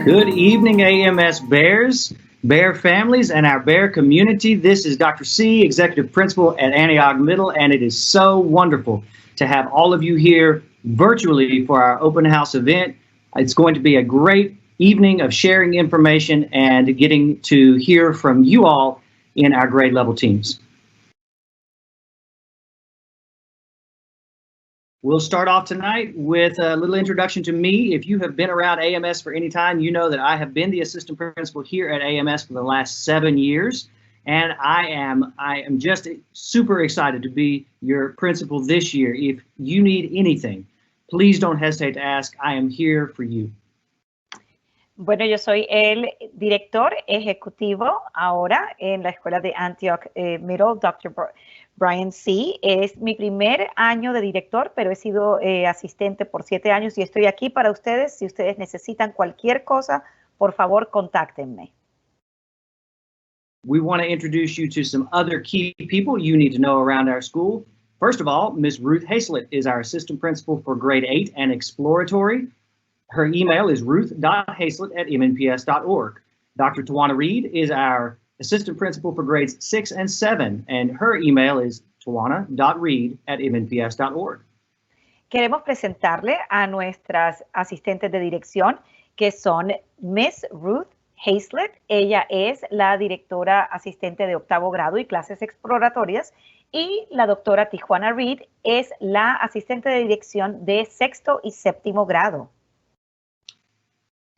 Good evening, AMS Bears, Bear families, and our Bear community. This is Dr. C, Executive Principal at Antioch Middle, and it is so wonderful to have all of you here virtually for our open house event. It's going to be a great evening of sharing information and getting to hear from you all in our grade level teams. We'll start off tonight with a little introduction to me. If you have been around AMS for any time, you know that I have been the assistant principal here at AMS for the last 7 years. And I am just super excited to be your principal this year. If you need anything, please don't hesitate to ask. I am here for you. Bueno, yo soy el director ejecutivo ahora en la escuela de Antioch Middle, Dr. Brian C. Es mi primer año de director, pero he sido asistente por 7 años y estoy aquí para ustedes. Si ustedes necesitan cualquier cosa, por favor, contáctenme. We want to introduce you to some other key people you need to know around our school. First of all, Ms. Ruth Haslett is our assistant principal for grade 8 and exploratory. Her email is ruth.haslett@mnps.org. Dr. Tawana Reed is our assistant principal for grades 6 and 7, and her email is tawana.reed@mnps.org. Queremos presentarle a nuestras asistentes de dirección, que son Miss Ruth Haslett. Ella es la directora asistente de octavo grado y clases exploratorias, y la doctora Tijuana Reed es la asistente de dirección de sexto y séptimo grado.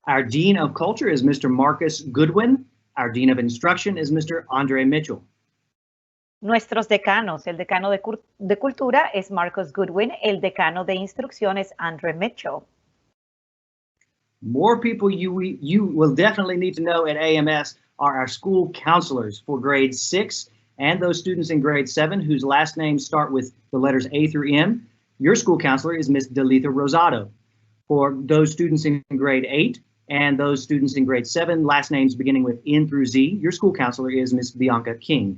Our Dean of Culture is Mr. Marcus Goodwin. Our Dean of Instruction is Mr. Andre Mitchell. Nuestros decanos, el decano de Cultura es Marcus Goodwin, el decano de Instrucción es Andre Mitchell. More people you will definitely need to know at AMS are our school counselors for grade 6 and those students in grade 7 whose last names start with the letters A through M. Your school counselor is Ms. Delitha Rosado. For those students in grade 8, and those students in grade 7, last names beginning with N through Z, your school counselor is Ms. Bianca King.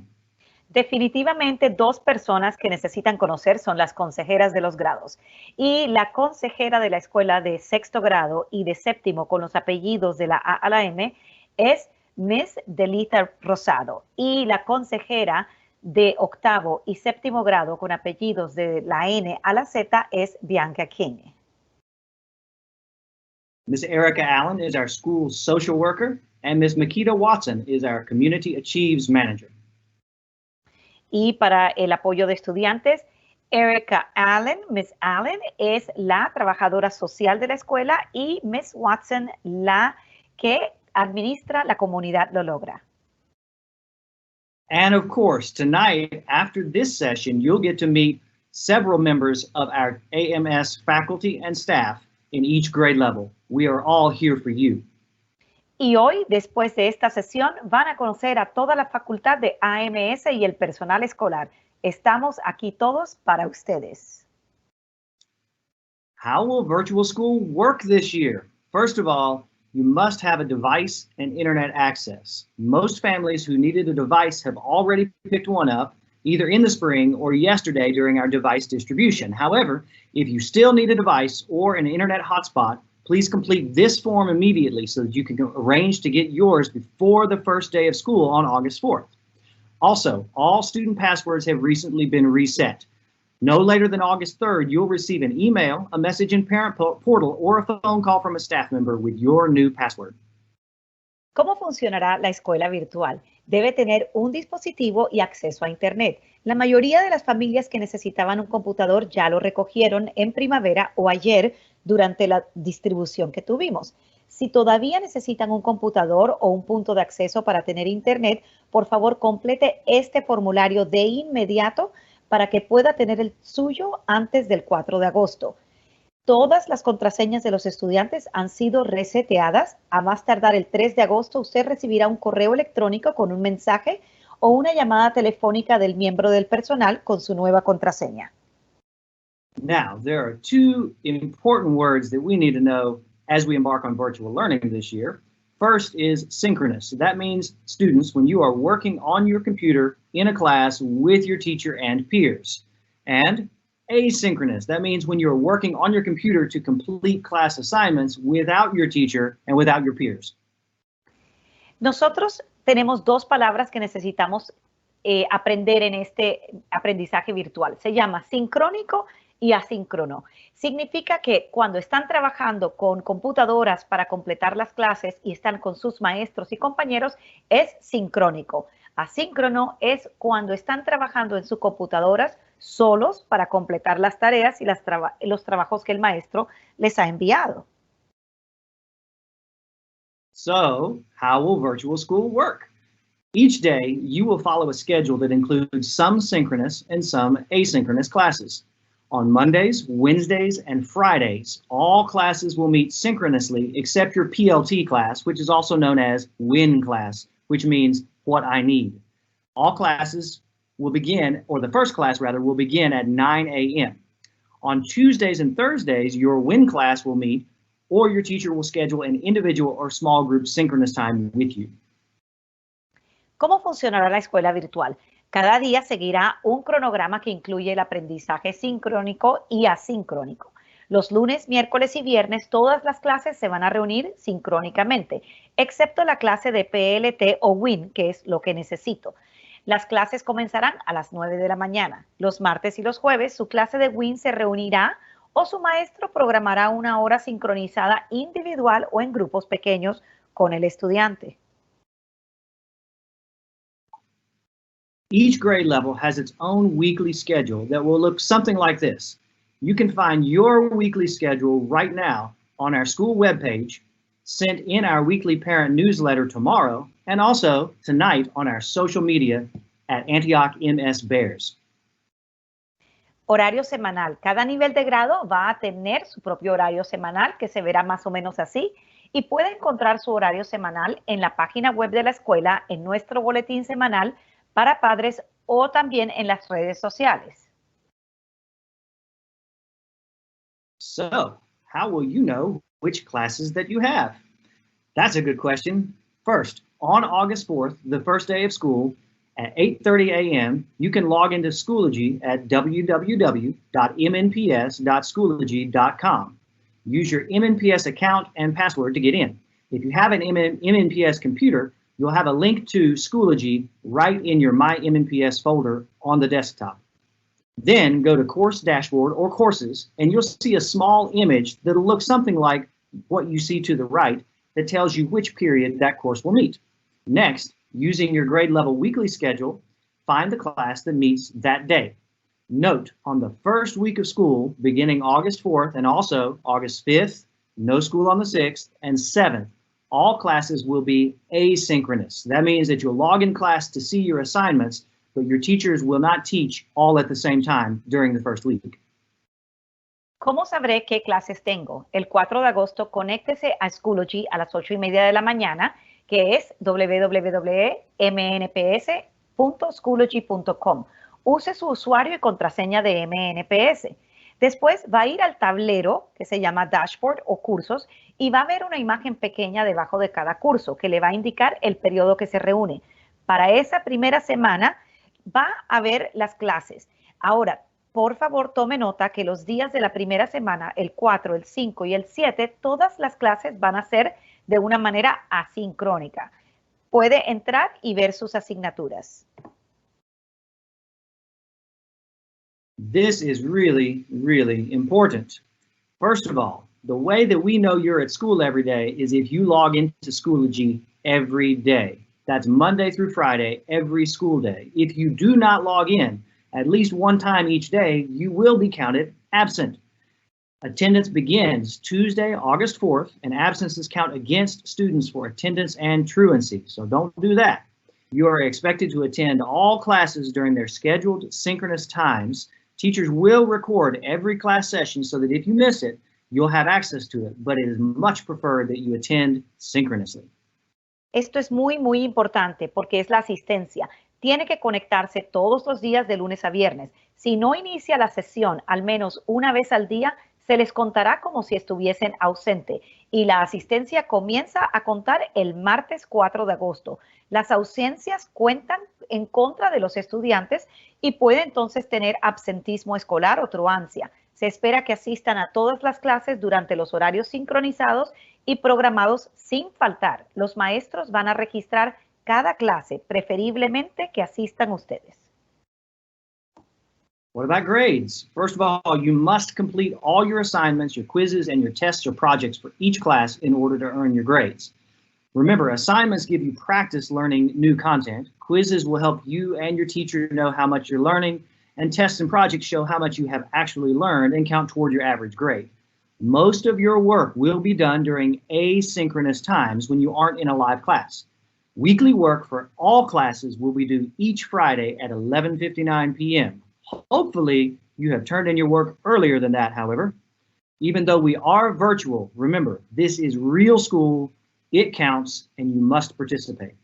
Definitivamente 2 personas que necesitan conocer son las consejeras de los grados. Y la consejera de la escuela de sexto grado y de séptimo con los apellidos de la A a la M es Ms. Delitha Rosado. Y la consejera de octavo y séptimo grado con apellidos de la N a la Z es Bianca King. Ms. Erica Allen is our school social worker, and Ms. Makita Watson is our Community Achieves Manager. Y para el apoyo de estudiantes, Erica Allen, Ms. Allen, es la trabajadora social de la escuela y Ms. Watson, la que administra la comunidad lo logra. And of course, tonight, after this session, you'll get to meet several members of our AMS faculty and staff in each grade level. We are all here for you. Y hoy, después de esta sesión, van a conocer a toda la facultad de AMS y el personal escolar. Estamos aquí todos para ustedes. How will virtual school work this year? First of all, you must have a device and internet access. Most families who needed a device have already picked one up, either in the spring or yesterday during our device distribution. However, if you still need a device or an internet hotspot, please complete this form immediately so that you can arrange to get yours before the first day of school on August 4th. Also, all student passwords have recently been reset. No later than August 3rd, you'll receive an email, a message in Parent Portal, or a phone call from a staff member with your new password. ¿Cómo funcionará la escuela virtual? Debe tener un dispositivo y acceso a Internet. La mayoría de las familias que necesitaban un computador ya lo recogieron en primavera o ayer durante la distribución que tuvimos. Si todavía necesitan un computador o un punto de acceso para tener Internet, por favor complete este formulario de inmediato para que pueda tener el suyo antes del 4 de agosto. Todas las contraseñas de los estudiantes han sido reseteadas. A más tardar el 3 de agosto, usted recibirá un correo electrónico con un mensaje o una llamada telefónica del miembro del personal con su nueva contraseña. Now, there are 2 important words that we need to know as we embark on virtual learning this year. First is synchronous. That means, students, when you are working on your computer in a class with your teacher and peers. And asynchronous. That means when you're working on your computer to complete class assignments without your teacher and without your peers. Nosotros tenemos dos palabras que necesitamos aprender en este aprendizaje virtual. Se llama sincrónico y asíncrono. Significa que cuando están trabajando con computadoras para completar las clases y están con sus maestros y compañeros, es sincrónico. Asíncrono es cuando están trabajando en sus computadoras solos para completar las tareas y los trabajos que el maestro les ha enviado. So, how will virtual school work? Each day, you will follow a schedule that includes some synchronous and some asynchronous classes. On Mondays, Wednesdays, and Fridays, all classes will meet synchronously except your PLT class, which is also known as WIN class, which means what I need. All classes will begin, or the first class rather, will begin at 9 a.m. On Tuesdays and Thursdays, your WIN class will meet, or your teacher will schedule an individual or small group synchronous time with you. ¿Cómo funcionará la escuela virtual? Cada día seguirá un cronograma que incluye el aprendizaje sincrónico y asíncrónico. Los lunes, miércoles y viernes todas las clases se van a reunir sincrónicamente, excepto la clase de PLT o WIN, que es lo que necesito. Las clases comenzarán a las 9 de la mañana. Los martes y los jueves su clase de WIN se reunirá o su maestro programará una hora sincronizada individual o en grupos pequeños con el estudiante. Each grade level has its own weekly schedule that will look something like this. You can find your weekly schedule right now on our school webpage, sent in our weekly parent newsletter tomorrow, and also tonight on our social media at Antioch MS Bears. Horario semanal. Cada nivel de grado va a tener su propio horario semanal que se verá más o menos así y puede encontrar su horario semanal en la página web de la escuela, en nuestro boletín semanal para padres o también en las redes sociales. So, how will you know which classes that you have? That's a good question. First, on August 4th, the first day of school, at 8:30 a.m., you can log into Schoology at www.mnps.schoology.com. Use your MNPS account and password to get in. If you have an MNPS computer, you'll have a link to Schoology right in your My MNPS folder on the desktop. Then go to Course Dashboard or Courses, and you'll see a small image that'll look something like what you see to the right that tells you which period that course will meet. Next, using your grade level weekly schedule, find the class that meets that day. Note, on the first week of school, beginning August 4th and also August 5th, no school on the 6th, and 7th, all classes will be asynchronous. That means that you'll log in class to see your assignments, but your teachers will not teach all at the same time during the first week. ¿Cómo sabré qué clases tengo? El 4 de agosto, conéctese a Schoology a las 8:30 de la mañana, que es www.mnps.schoology.com. Use su usuario y contraseña de MNPS. Después va a ir al tablero que se llama Dashboard o Cursos y va a ver una imagen pequeña debajo de cada curso que le va a indicar el periodo que se reúne. Para esa primera semana va a ver las clases. Ahora, por favor, tome nota que los días de la primera semana, el 4, el 5 y el 7, todas las clases van a ser de una manera asincrónica. Puede entrar y ver sus asignaturas. This is really, really important. First of all, the way that we know you're at school every day is if you log into Schoology every day. That's Monday through Friday, every school day. If you do not log in at least one time each day, you will be counted absent. Attendance begins Tuesday, August 4th, and absences count against students for attendance and truancy, so don't do that. You are expected to attend all classes during their scheduled synchronous times. Teachers will record every class session so that if you miss it, you'll have access to it, but it is much preferred that you attend synchronously. Esto es muy, muy importante porque es la asistencia. Tiene que conectarse todos los días de lunes a viernes. Si no inicia la sesión al menos una vez al día, Se les contará como si estuviesen ausente y la asistencia comienza a contar el martes 4 de agosto. Las ausencias cuentan en contra de los estudiantes y puede entonces tener absentismo escolar o truancia. Se espera que asistan a todas las clases durante los horarios sincronizados y programados sin faltar. Los maestros van a registrar cada clase, preferiblemente que asistan ustedes. What about grades? First of all, you must complete all your assignments, your quizzes, and your tests or projects for each class in order to earn your grades. Remember, assignments give you practice learning new content. Quizzes will help you and your teacher know how much you're learning, and tests and projects show how much you have actually learned and count toward your average grade. Most of your work will be done during asynchronous times when you aren't in a live class. Weekly work for all classes will be due each Friday at 11:59 p.m. Hopefully, you have turned in your work earlier than that, however. Even though we are virtual, remember, this is real school, it counts, and you must participate.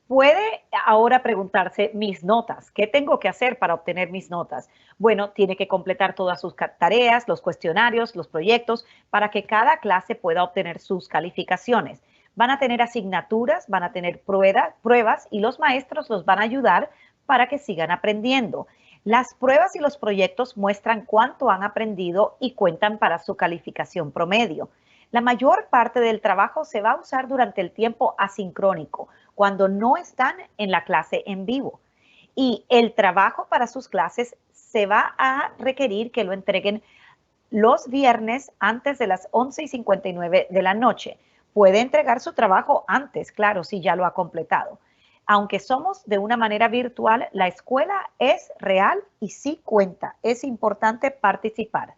Puede ahora preguntarse mis notas. ¿Qué tengo que hacer para obtener mis notas? Bueno, tiene que completar todas sus tareas, los cuestionarios, los proyectos, para que cada clase pueda obtener sus calificaciones. Van a tener asignaturas, van a tener pruebas y los maestros los van a ayudar para que sigan aprendiendo. Las pruebas y los proyectos muestran cuánto han aprendido y cuentan para su calificación promedio. La mayor parte del trabajo se va a usar durante el tiempo asincrónico, cuando no están en la clase en vivo. Y el trabajo para sus clases se va a requerir que lo entreguen los viernes antes de las 11:59 de la noche. Puede entregar su trabajo antes, claro, si ya lo ha completado. Aunque somos de una manera virtual, la escuela es real y sí cuenta. Es importante participar.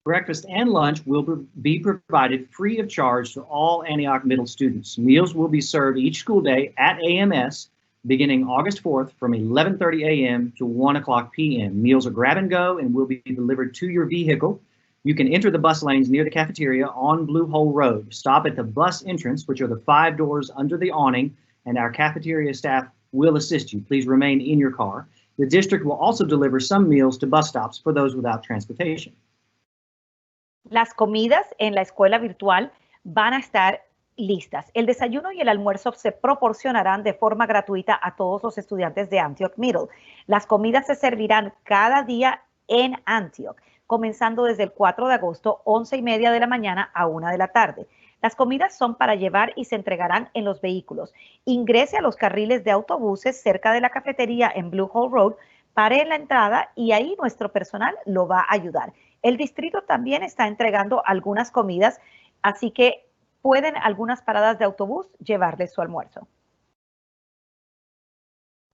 Breakfast and lunch will be provided free of charge to all Antioch Middle students. Meals will be served each school day at AMS beginning August 4th from 11:30 a.m. to 1 o'clock p.m. Meals are grab and go and will be delivered to your vehicle. You can enter the bus lanes near the cafeteria on Blue Hole Road. Stop at the bus entrance, which are the 5 doors under the awning, and our cafeteria staff will assist you. Please remain in your car. The district will also deliver some meals to bus stops for those without transportation. Las comidas en la escuela virtual van a estar listas. El desayuno y el almuerzo se proporcionarán de forma gratuita a todos los estudiantes de Antioch Middle. Las comidas se servirán cada día en Antioch, comenzando desde el 4 de agosto, 11:30 de la mañana a 1 de la tarde. Las comidas son para llevar y se entregarán en los vehículos. Ingrese a los carriles de autobuses cerca de la cafetería en Blue Hole Road, pare en la entrada y ahí nuestro personal lo va a ayudar. El distrito también está entregando algunas comidas, así que pueden algunas paradas de autobús llevarles su almuerzo.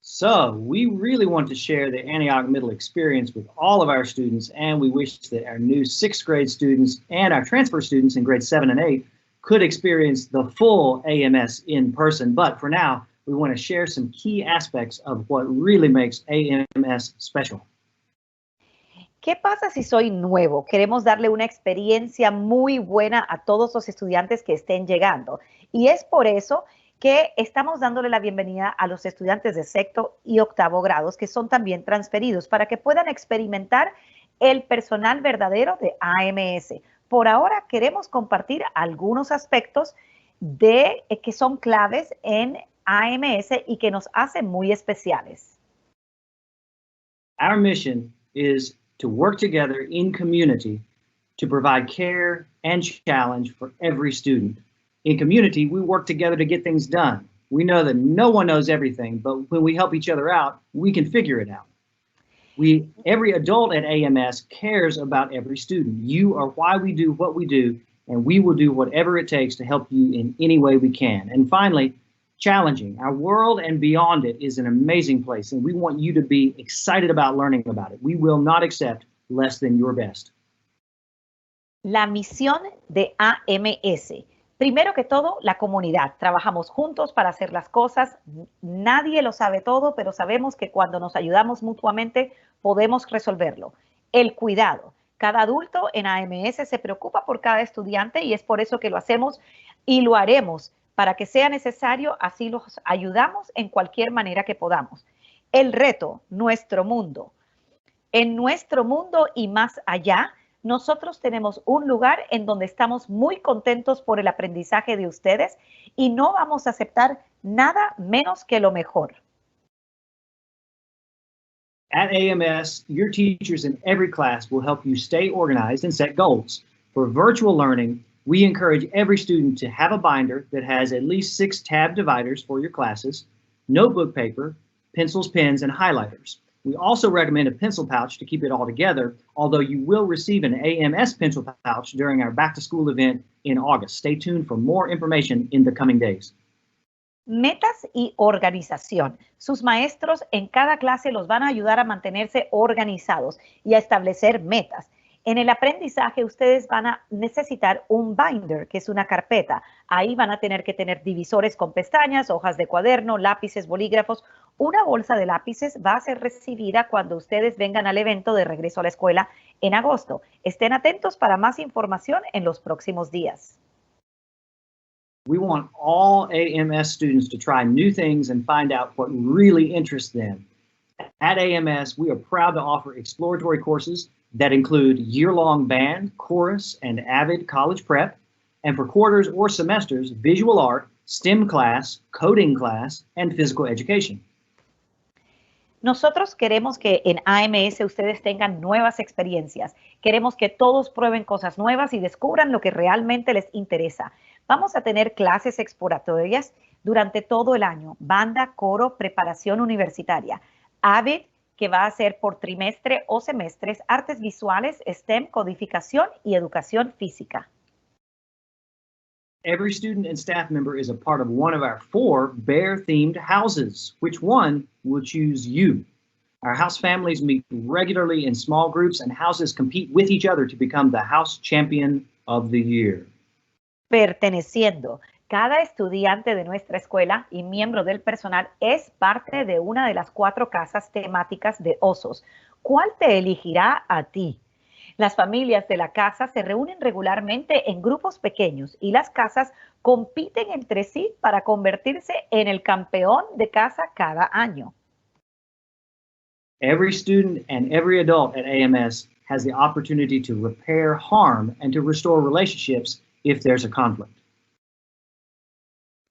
So we really want to share the Antioch Middle experience with all of our students, and we wish that our new 6th grade students and our transfer students in grades 7 and 8 could experience the full AMS in person. But for now, we want to share some key aspects of what really makes AMS special. ¿Qué pasa si soy nuevo? Queremos darle una experiencia muy buena a todos los estudiantes que estén llegando. Y es por eso que estamos dándole la bienvenida a los estudiantes de sexto y octavo grados que son también transferidos para que puedan experimentar el personal verdadero de AMS. Por ahora queremos compartir algunos aspectos que son claves en AMS y que nos hacen muy especiales. Our mission is to work together in community to provide care and challenge for every student. In community, we work together to get things done. We know that no one knows everything, but when we help each other out, we can figure it out. Every adult at AMS cares about every student. You are why we do what we do, and we will do whatever it takes to help you in any way we can. And finally, challenging. Our world and beyond it is an amazing place, and we want you to be excited about learning about it. We will not accept less than your best. La misión de AMS. Primero que todo, la comunidad. Trabajamos juntos para hacer las cosas. Nadie lo sabe todo, pero sabemos que cuando nos ayudamos mutuamente podemos resolverlo. El cuidado. Cada adulto en AMS se preocupa por cada estudiante y es por eso que lo hacemos y lo haremos para que sea necesario, así los ayudamos en cualquier manera que podamos. El reto, nuestro mundo. En nuestro mundo y más allá, nosotros tenemos un lugar en donde estamos muy contentos por el aprendizaje de ustedes y no vamos a aceptar nada menos que lo mejor. At AMS, your teachers in every class will help you stay organized and set goals. For virtual learning, we encourage every student to have a binder that has at least 6 tab dividers for your classes, notebook paper, pencils, pens, and highlighters. We also recommend a pencil pouch to keep it all together, although you will receive an AMS pencil pouch during our back to school event in August. Stay tuned for more information in the coming days. Metas y organización. Sus maestros en cada clase los van a ayudar a mantenerse organizados y a establecer metas. En el aprendizaje ustedes van a necesitar un binder, que es una carpeta. Ahí van a tener que tener divisores con pestañas, hojas de cuaderno, lápices, bolígrafos. Una bolsa de lápices va a ser recibida cuando ustedes vengan al evento de regreso a la escuela en agosto. Estén atentos para más información en los próximos días. We want all AMS students to try new things and find out what really interests them. At AMS, we are proud to offer exploratory courses that include year-long band, chorus, and AVID college prep, and for quarters or semesters, visual art, STEM class, coding class, and physical education. Nosotros queremos que en AMS ustedes tengan nuevas experiencias. Queremos que todos prueben cosas nuevas y descubran lo que realmente les interesa. Vamos a tener clases exploratorias durante todo el año. Banda, coro, preparación universitaria. AVID, que va a ser por trimestre o semestres, artes visuales, STEM, codificación y educación física. Every student and staff member is a part of one of our 4 bear-themed houses. Which one will choose you? Our house families meet regularly in small groups, and houses compete with each other to become the house champion of the year. Perteneciendo. Cada estudiante de nuestra escuela y miembro del personal es parte de una de las 4 casas temáticas de osos. ¿Cuál te elegirá a ti? Las familias de la casa se reúnen regularmente en grupos pequeños y las casas compiten entre sí para convertirse en el campeón de casa cada año. Every student and every adult at AMS has the opportunity to repair harm and to restore relationships if there's a conflict.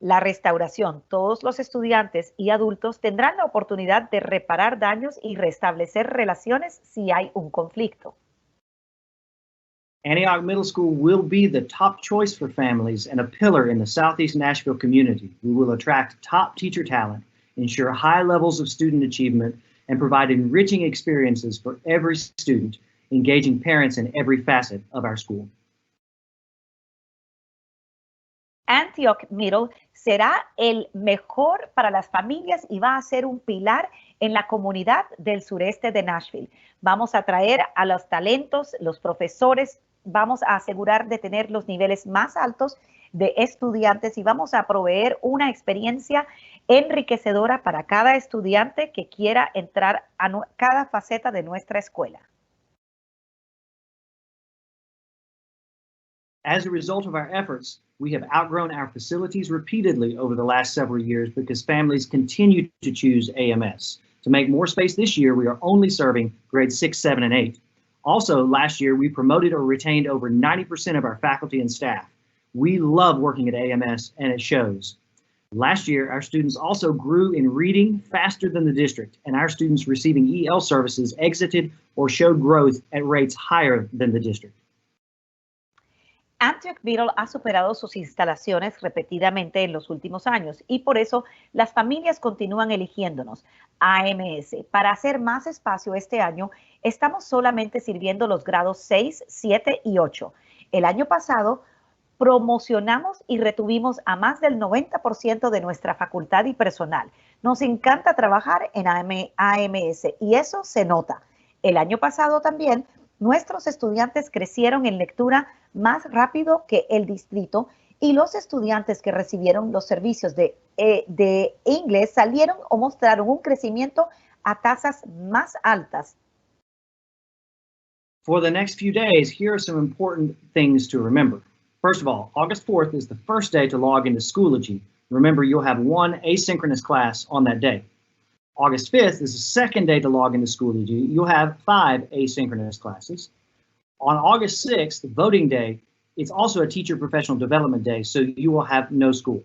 La restauración. Todos los estudiantes y adultos tendrán la oportunidad de reparar daños y restablecer relaciones si hay un conflicto. Antioch Middle School will be the top choice for families and a pillar in the Southeast Nashville community. We will attract top teacher talent, ensure high levels of student achievement, and provide enriching experiences for every student, engaging parents in every facet of our school. Antioch Middle será el mejor para las familias y va a ser un pilar en la comunidad del sureste de Nashville. Vamos a atraer a los talentos, los profesores, vamos a asegurar de tener los niveles más altos de estudiantes y vamos a proveer una experiencia enriquecedora para cada estudiante que quiera entrar a cada faceta de nuestra escuela. As a result of our efforts, we have outgrown our facilities repeatedly over the last several years because families continue to choose AMS. To make more space this year, we are only serving grades 6, 7, and 8. Also, last year, we promoted or retained over 90% of our faculty and staff. We love working at AMS, and it shows. Last year, our students also grew in reading faster than the district, and our students receiving EL services exited or showed growth at rates higher than the district. Antioch Middle ha superado sus instalaciones repetidamente en los últimos años y por eso las familias continúan eligiéndonos. AMS, para hacer más espacio este año, estamos solamente sirviendo los grados 6, 7 y 8. El año pasado promocionamos y retuvimos a más del 90% de nuestra facultad y personal. Nos encanta trabajar en AMS y eso se nota. El año pasado también nuestros estudiantes crecieron en lectura más rápido que el distrito y los estudiantes que recibieron los servicios de inglés salieron o mostraron un crecimiento a tasas más altas. For the next few days, here are some important things to remember. First of all, August 4th is the first day to log into Schoology. Remember, you'll have one asynchronous class on that day. August 5th is the second day to log into Schoology. You'll have 5 asynchronous classes. On August 6th, voting day, it's also a teacher professional development day, so you will have no school.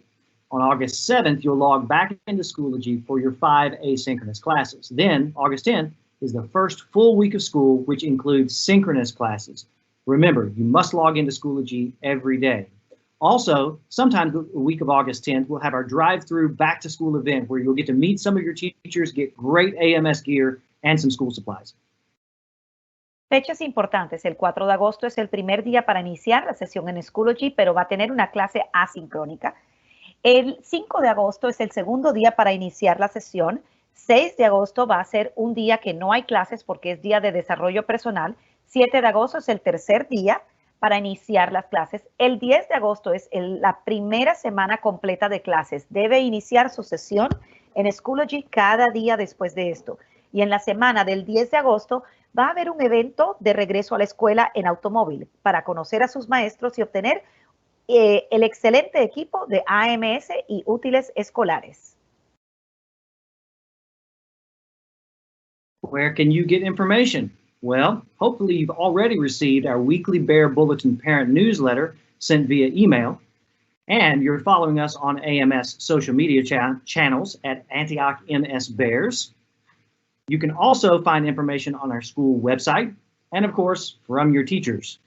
On August 7th, you'll log back into Schoology for your 5 asynchronous classes. Then, August 10th is the first full week of school, which includes synchronous classes. Remember, you must log into Schoology every day. Also, sometime the week of August 10th, we'll have our drive-through back-to-school event where you'll get to meet some of your teachers, get great AMS gear, and some school supplies. Fechas importantes. El 4 de agosto es el primer día para iniciar la sesión en Schoology, pero va a tener una clase asincrónica. El 5 de agosto es el segundo día para iniciar la sesión. 6 de agosto va a ser un día que no hay clases porque es día de desarrollo personal. 7 de agosto es el tercer día para iniciar las clases. El 10 de agosto es la primera semana completa de clases. Debe iniciar su sesión en Schoology cada día después de esto. Y en la semana del 10 de agosto va a haber un evento de regreso a la escuela en automóvil para conocer a sus maestros y obtener el excelente equipo de AMS y útiles escolares. Where can you get information? Well, hopefully you've already received our weekly Bear Bulletin parent newsletter sent via email, and you're following us on AMS social media channels at Antioch MS Bears. You can also find information on our school website, and of course, from your teachers.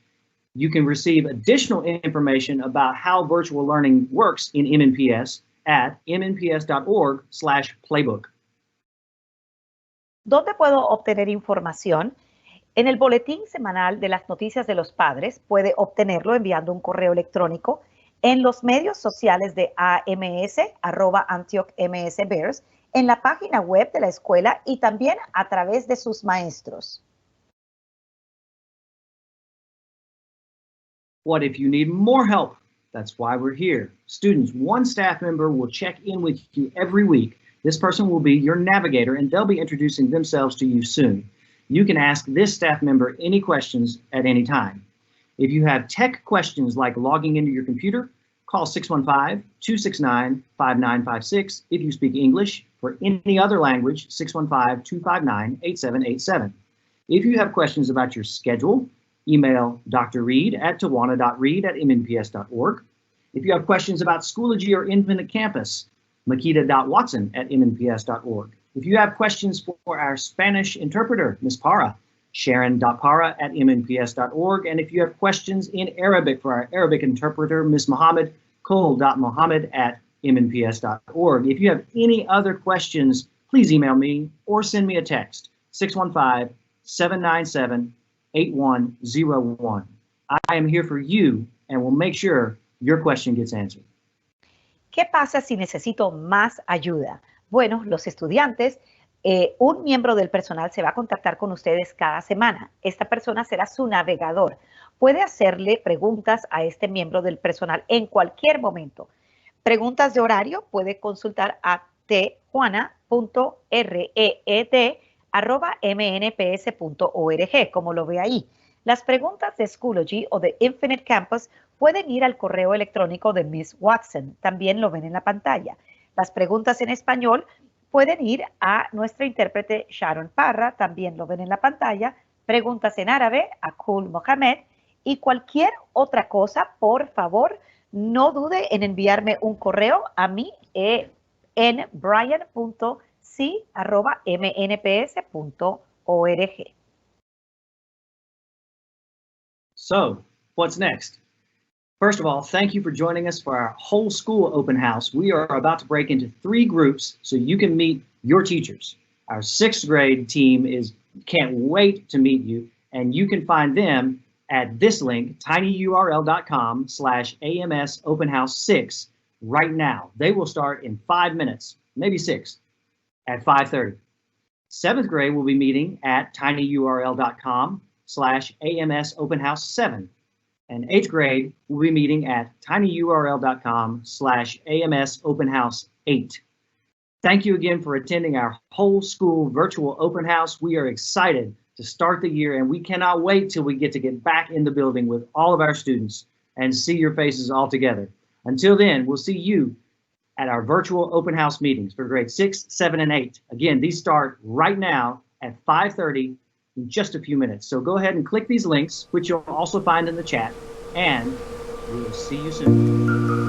You can receive additional information about how virtual learning works in MNPS at mnps.org/playbook. ¿Dónde puedo obtener información? En el boletín semanal de las noticias de los padres puede obtenerlo enviando un correo electrónico en los medios sociales de AMS, @Antioch MS Bears, en la página web de la escuela y también a través de sus maestros. What if you need more help? That's why we're here. Students, one staff member will check in with you every week. This person will be your navigator and they'll be introducing themselves to you soon. You can ask this staff member any questions at any time. If you have tech questions like logging into your computer, call 615-269-5956 if you speak English. For any other language, 615-259-8787. If you have questions about your schedule, email Dr. Reed at tawana.reed@mnps.org. If you have questions about Schoology or Independent Campus, makita.watson@mnps.org. If you have questions for our Spanish interpreter, Ms. Para, sharon.para@mnps.org. And if you have questions in Arabic for our Arabic interpreter, Ms. Mohammed, cole.mohammed@mnps.org. If you have any other questions, please email me or send me a text, 615-797-8101. I am here for you and will make sure your question gets answered. ¿Qué pasa si necesito más ayuda? Bueno, los estudiantes, un miembro del personal se va a contactar con ustedes cada semana. Esta persona será su navegador. Puede hacerle preguntas a este miembro del personal en cualquier momento. Preguntas de horario, puede consultar a tjuana.reed@mnps.org, como lo ve ahí. Las preguntas de Schoology o de Infinite Campus pueden ir al correo electrónico de Miss Watson. También lo ven en la pantalla. Las preguntas en español pueden ir a nuestra intérprete Sharon Parra. También lo ven en la pantalla. Preguntas en árabe a Kul Mohamed. Y cualquier otra cosa, por favor, no dude en enviarme un correo a mí en brian.c@mnps.org. So, what's next? First of all, thank you for joining us for our whole school open house. We are about to break into 3 groups so you can meet your teachers. Our 6th grade team can't wait to meet you, and you can find them at this link, tinyurl.com/AMS Open House 6 right now. They will start in 5 minutes, maybe 6, at 5:30. 7th grade will be meeting at tinyurl.com/AMS Open House 7. And 8th grade will be meeting at tinyurl.com/AMS Open House 8. Thank you again for attending our whole school virtual open house. We are excited to start the year and we cannot wait till we get back in the building with all of our students and see your faces all together. Until then, we'll see you at our virtual open house meetings for grades 6, 7, and 8. Again, these start right now at 5:30 in just a few minutes. So go ahead and click these links, which you'll also find in the chat, and we will see you soon.